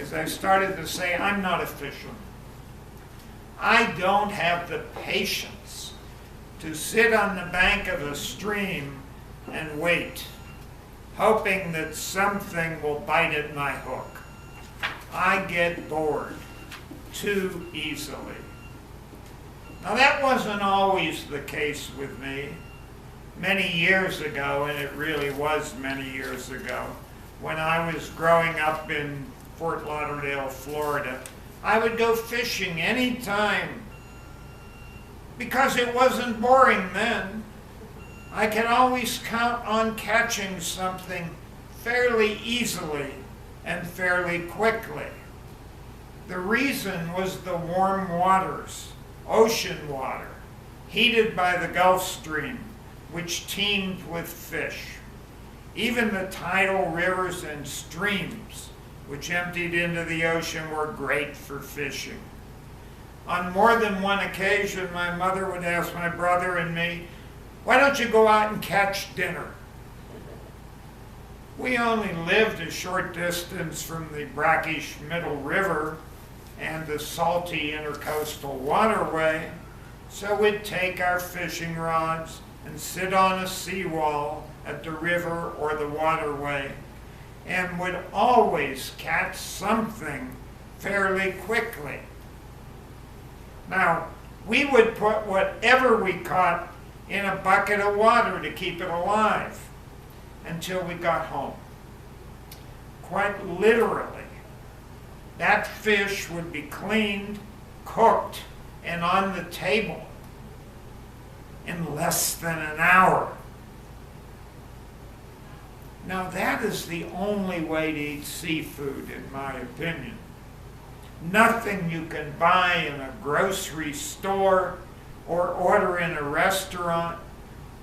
is I started to say, I'm not a fisherman. I don't have the patience to sit on the bank of a stream and wait, hoping that something will bite at my hook. I get bored too easily. Now that wasn't always the case with me. Many years ago, and it really was many years ago, when I was growing up in Fort Lauderdale, Florida, I would go fishing anytime because it wasn't boring then. I could always count on catching something fairly easily and fairly quickly. The reason was the warm waters, ocean water, heated by the Gulf Stream, which teemed with fish. Even the tidal rivers and streams, which emptied into the ocean, were great for fishing. On more than one occasion, my mother would ask my brother and me, "Why don't you go out and catch dinner?" We only lived a short distance from the brackish Middle River and the salty intercoastal waterway, so we'd take our fishing rods and sit on a seawall at the river or the waterway, and would always catch something fairly quickly. Now, we would put whatever we caught in a bucket of water to keep it alive until we got home. Quite literally, that fish would be cleaned, cooked, and on the table in less than an hour. Now that is the only way to eat seafood, in my opinion. Nothing you can buy in a grocery store or order in a restaurant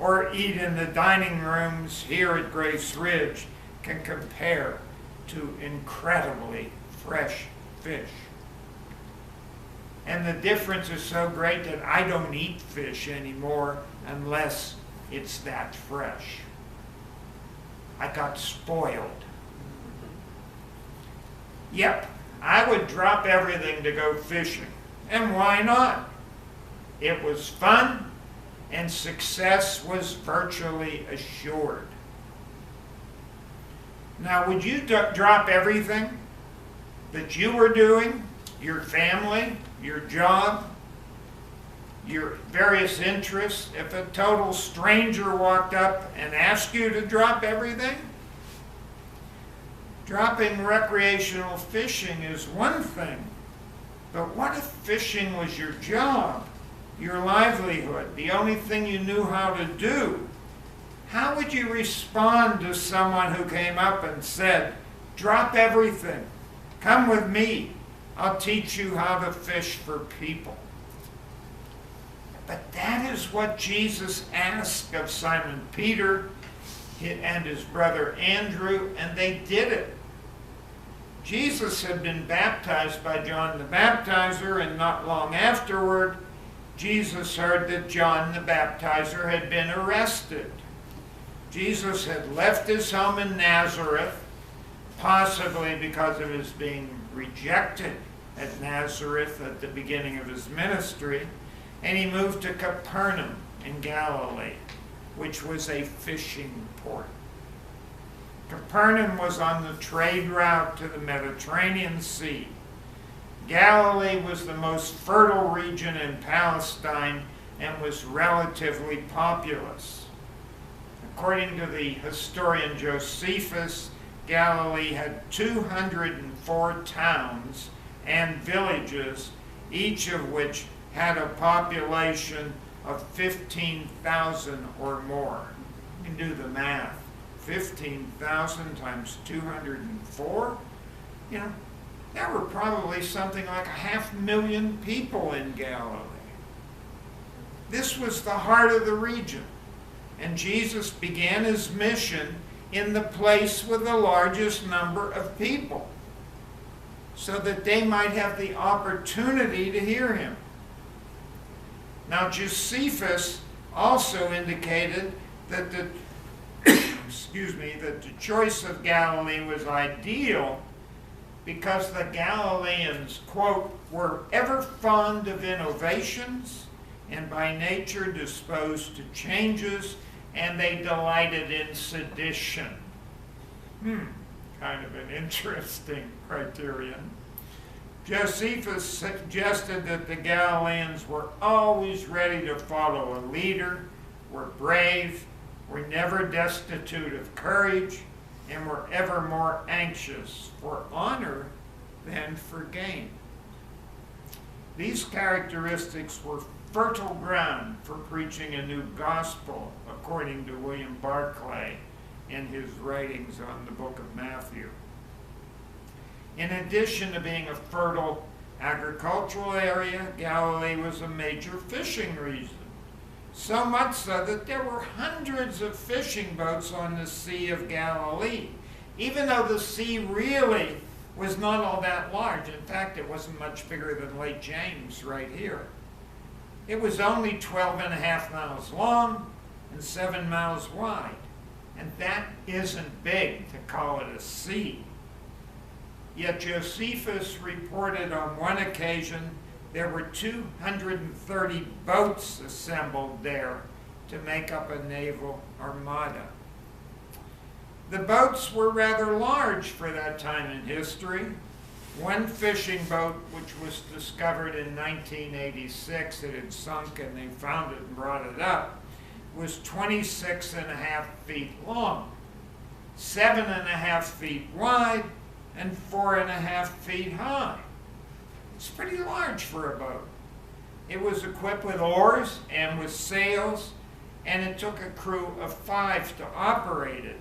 or eat in the dining rooms here at Grace Ridge can compare to incredibly fresh fish. And the difference is so great that I don't eat fish anymore unless it's that fresh. I got spoiled. Yep, I would drop everything to go fishing. And why not? It was fun, and success was virtually assured. Now, would you drop everything that you were doing, your family, your job, your various interests, if a total stranger walked up and asked you to drop everything? Dropping recreational fishing is one thing, but what if fishing was your job, your livelihood, the only thing you knew how to do? How would you respond to someone who came up and said, "Drop everything, come with me, I'll teach you how to fish for people"? But that is what Jesus asked of Simon Peter and his brother Andrew, and they did it. Jesus had been baptized by John the Baptizer, and not long afterward, Jesus heard that John the Baptizer had been arrested. Jesus had left his home in Nazareth, possibly because of his being rejected at Nazareth at the beginning of his ministry, and he moved to Capernaum in Galilee, which was a fishing port. Capernaum was on the trade route to the Mediterranean Sea. Galilee was the most fertile region in Palestine and was relatively populous. According to the historian Josephus, Galilee had 204 towns and villages, each of which had a population of 15,000 or more. You can do the math. 15,000 times 204? You know, there were probably something like 500,000 people in Galilee. This was the heart of the region. And Jesus began his mission in the place with the largest number of people, so that they might have the opportunity to hear him. Now, Josephus also indicated that the that the choice of Galilee was ideal because the Galileans, quote, were ever fond of innovations and by nature disposed to changes, and they delighted in sedition. Kind of an interesting criterion. Josephus suggested that the Galileans were always ready to follow a leader, were brave, were never destitute of courage, and were ever more anxious for honor than for gain. These characteristics were fertile ground for preaching a new gospel, according to William Barclay in his writings on the book of Matthew. In addition to being a fertile agricultural area, Galilee was a major fishing region. So much so that there were hundreds of fishing boats on the Sea of Galilee, even though the sea really was not all that large. In fact, it wasn't much bigger than Lake James right here. It was only 12.5 miles long and 7 miles wide. And that isn't big to call it a sea. Yet Josephus reported on one occasion there were 230 boats assembled there to make up a naval armada. The boats were rather large for that time in history. One fishing boat, which was discovered in 1986, it had sunk and they found it and brought it up, was 26.5 feet long, 7.5 feet wide, and 4.5 feet high. It's pretty large for a boat. It was equipped with oars and with sails, and it took a crew of 5 to operate it.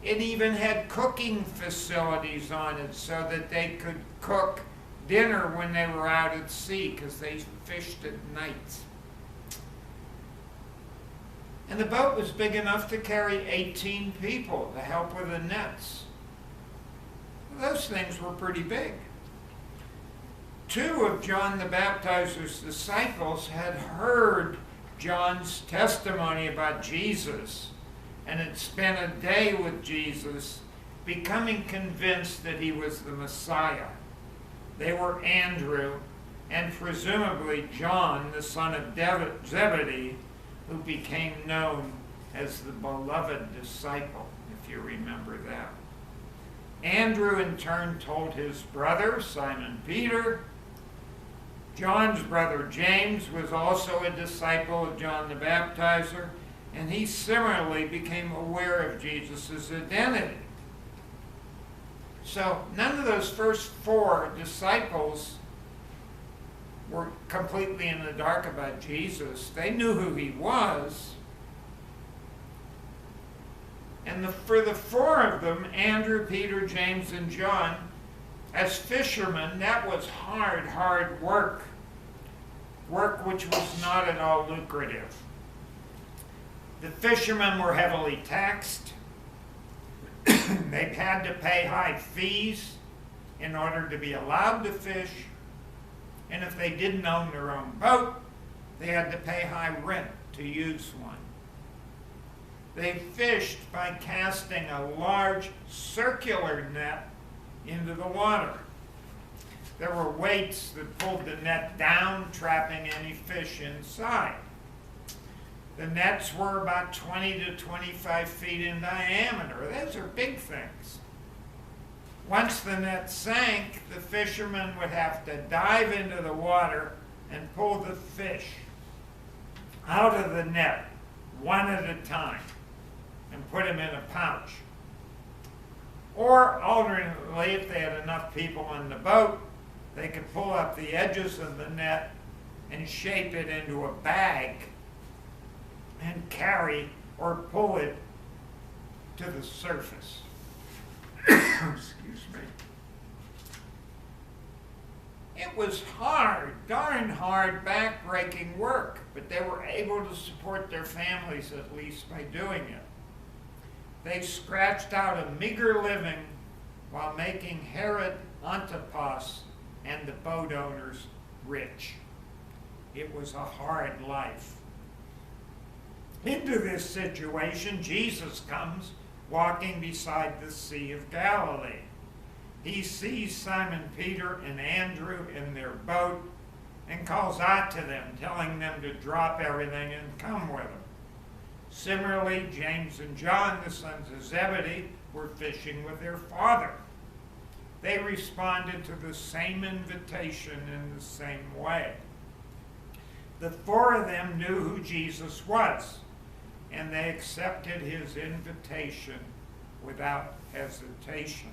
It even had cooking facilities on it so that they could cook dinner when they were out at sea, because they fished at night. And the boat was big enough to carry 18 people to help with the nets. Those things were pretty big. 2 of John the Baptizer's disciples had heard John's testimony about Jesus and had spent a day with Jesus, becoming convinced that he was the Messiah. They were Andrew and presumably John, the son of Zebedee, who became known as the beloved disciple, if you remember that. Andrew in turn told his brother, Simon Peter. John's brother James was also a disciple of John the Baptizer, and he similarly became aware of Jesus' identity. So none of those first 4 disciples were completely in the dark about Jesus. They knew who he was. And for the 4 of them, Andrew, Peter, James, and John, as fishermen, that was hard work. Work which was not at all lucrative. The fishermen were heavily taxed. They had to pay high fees in order to be allowed to fish. And if they didn't own their own boat, they had to pay high rent to use one. They fished by casting a large circular net into the water. There were weights that pulled the net down, trapping any fish inside. The nets were about 20 to 25 feet in diameter. Those are big things. Once the net sank, the fishermen would have to dive into the water and pull the fish out of the net one at a time and put them in a pouch. Or alternately, if they had enough people on the boat, they could pull up the edges of the net and shape it into a bag and carry or pull it to the surface. Excuse me. It was hard, darn hard, back-breaking work, but they were able to support their families at least by doing it. They scratched out a meager living while making Herod Antipas and the boat owners rich. It was a hard life. Into this situation, Jesus comes walking beside the Sea of Galilee. he sees Simon Peter and Andrew in their boat and calls out to them, telling them to drop everything and come with him. Similarly, James and John, the sons of Zebedee, were fishing with their father. They responded to the same invitation in the same way. The four of them knew who Jesus was, and they accepted his invitation without hesitation.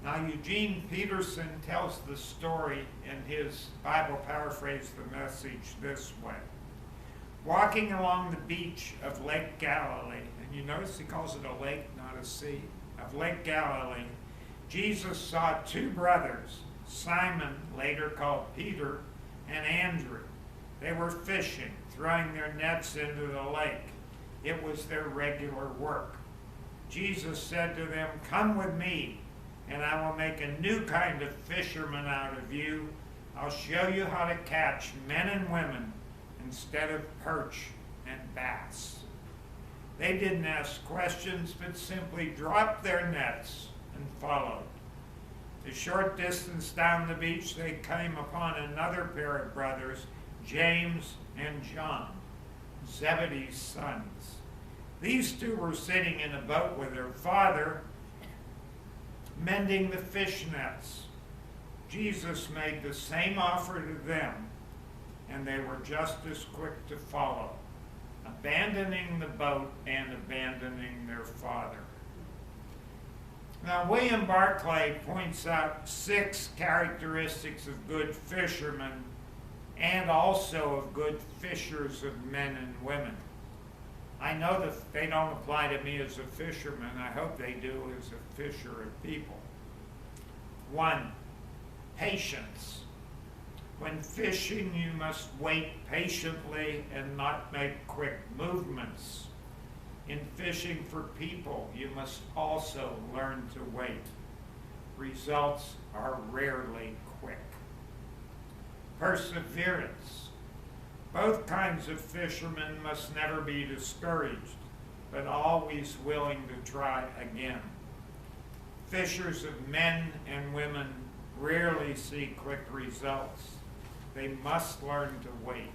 Now, Eugene Peterson tells the story in his Bible paraphrase, The Message, this way. Walking along the beach of Lake Galilee, and you notice he calls it a lake, not a sea, of Lake Galilee, Jesus saw two brothers, Simon, later called Peter, and Andrew. They were fishing, throwing their nets into the lake. It was their regular work. Jesus said to them, "Come with me, and I will make a new kind of fisherman out of you. I'll show you how to catch men and women instead of perch and bass." They didn't ask questions, but simply dropped their nets and followed. A short distance down the beach, they came upon another pair of brothers, James and John, Zebedee's sons. These two were sitting in a boat with their father, mending the fish nets. Jesus made the same offer to them, and they were just as quick to follow, abandoning the boat and abandoning their father. Now, William Barclay points out 6 characteristics of good fishermen and also of good fishers of men and women. I know that they don't apply to me as a fisherman. I hope they do as a fisher of people. 1, patience. When fishing, you must wait patiently and not make quick movements. In fishing for people, you must also learn to wait. Results are rarely quick. Perseverance. Both kinds of fishermen must never be discouraged, but always willing to try again. Fishers of men and women rarely see quick results. They must learn to wait.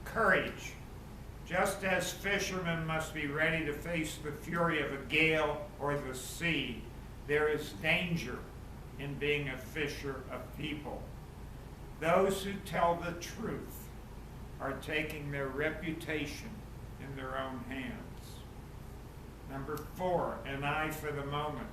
Courage. Just as fishermen must be ready to face the fury of a gale or the sea, there is danger in being a fisher of people. Those who tell the truth are taking their reputation in their own hands. Number 4, an eye for the moment.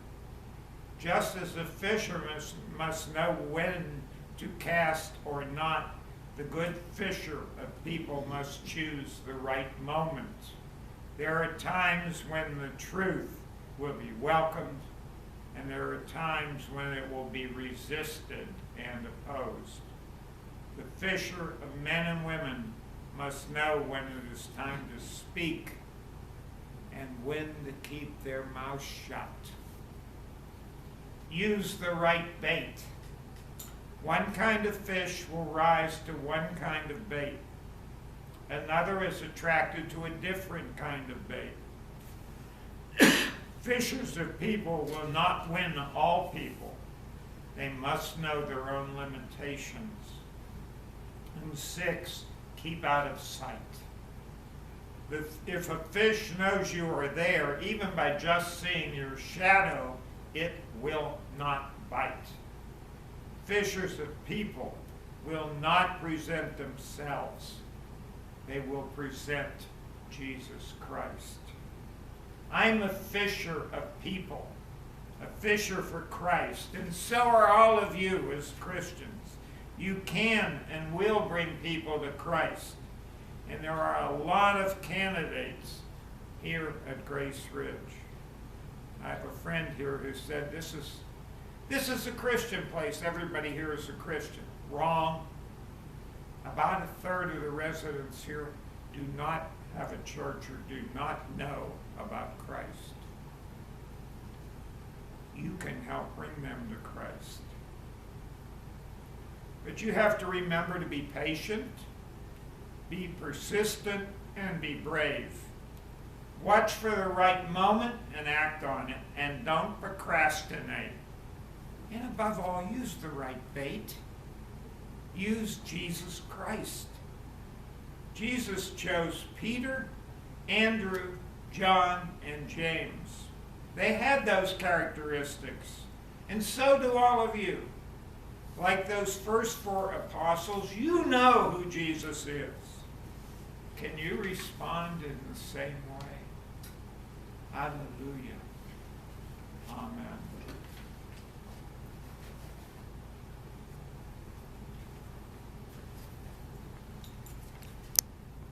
Just as a fisherman must know when to cast or not, the good fisher of people must choose the right moment. There are times when the truth will be welcomed, and there are times when it will be resisted and opposed. The fisher of men and women must know when it is time to speak and when to keep their mouth shut. Use the right bait. One kind of fish will rise to one kind of bait. Another is attracted to a different kind of bait. Fishers of people will not win all people. They must know their own limitations. And 6, keep out of sight. If a fish knows you are there, even by just seeing your shadow, it will not bite. Fishers of people will not present themselves. They will present Jesus Christ. I'm a fisher of people, a fisher for Christ, and so are all of you as Christians. You can and will bring people to Christ. And there are a lot of candidates here at Grace Ridge. I have a friend here who said, this is a Christian place. Everybody here is a Christian. Wrong. About 1/3 of the residents here do not have a church or do not know about Christ. You can help bring them to Christ. But you have to remember to be patient, be persistent, and be brave. Watch for the right moment and act on it, and don't procrastinate. And above all, use the right bait. Use Jesus Christ. Jesus chose Peter, Andrew, John, and James. They had those characteristics, and so do all of you. Like those first 4 apostles, you know who Jesus is. Can you respond in the same way? Hallelujah.